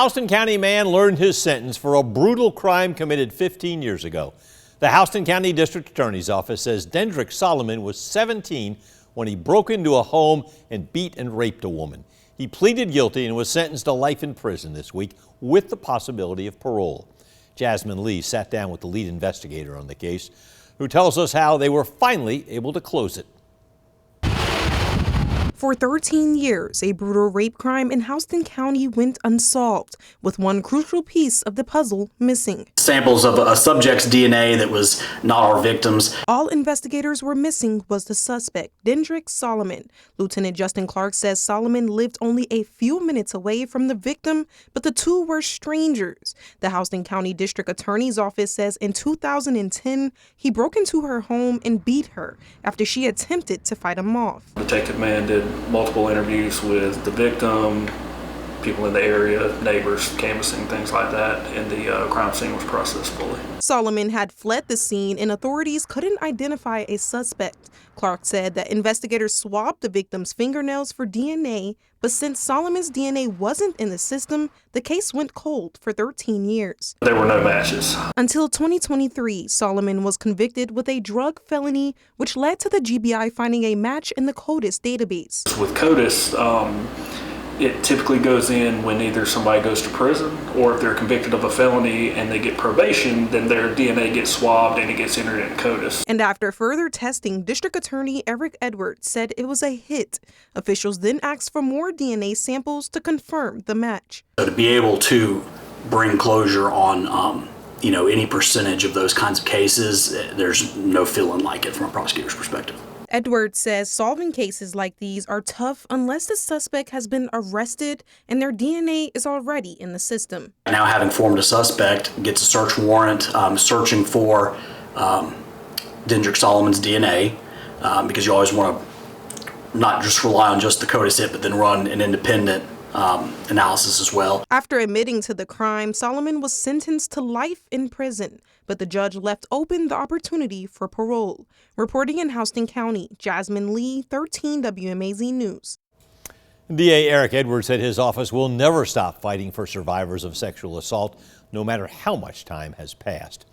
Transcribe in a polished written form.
Houston County man learned his sentence for a brutal crime committed 15 years ago. The Houston County District Attorney's Office says Dendrick Solomon was 17 when he broke into a home and beat and raped a woman. He pleaded guilty and was sentenced to life in prison this week with the possibility of parole. Jasmine Lee sat down with the lead investigator on the case, who tells us how they were finally able to close it. For 13 years, a brutal rape crime in Houston County went unsolved, with one crucial piece of the puzzle missing. Samples of a subject's DNA that was not our victim's. All investigators were missing was the suspect, Dendrick Solomon. Lieutenant Justin Clark says Solomon lived only a few minutes away from the victim, but the two were strangers. The Houston County District Attorney's Office says in 2010, he broke into her home and beat her after she attempted to fight him off. Detective man did multiple interviews with the victim, people in the area, neighbors, canvassing, things like that, and the crime scene was processed fully. Solomon had fled the scene and authorities couldn't identify a suspect. Clark said that investigators swabbed the victim's fingernails for DNA, but since Solomon's DNA wasn't in the system, the case went cold for 13 years. There were no matches. Until 2023, Solomon was convicted with a drug felony, which led to the GBI finding a match in the CODIS database. With CODIS, it typically goes in when either somebody goes to prison or if they're convicted of a felony and they get probation, then their DNA gets swabbed and it gets entered in CODIS. And after further testing, District Attorney Eric Edwards said it was a hit. Officials then asked for more DNA samples to confirm the match. So to be able to bring closure on any percentage of those kinds of cases, there's no feeling like it from a prosecutor's perspective. Edwards says solving cases like these are tough unless the suspect has been arrested and their DNA is already in the system. Now having formed a suspect gets a search warrant searching for Dendrick Solomon's DNA because you always want to not just rely on just the CODIS hit, but then run an independent analysis as well. After admitting to the crime, Solomon was sentenced to life in prison, but the judge left open the opportunity for parole. Reporting in Houston County, Jasmine Lee, 13 WMAZ News. DA Eric Edwards said his office will never stop fighting for survivors of sexual assault, no matter how much time has passed.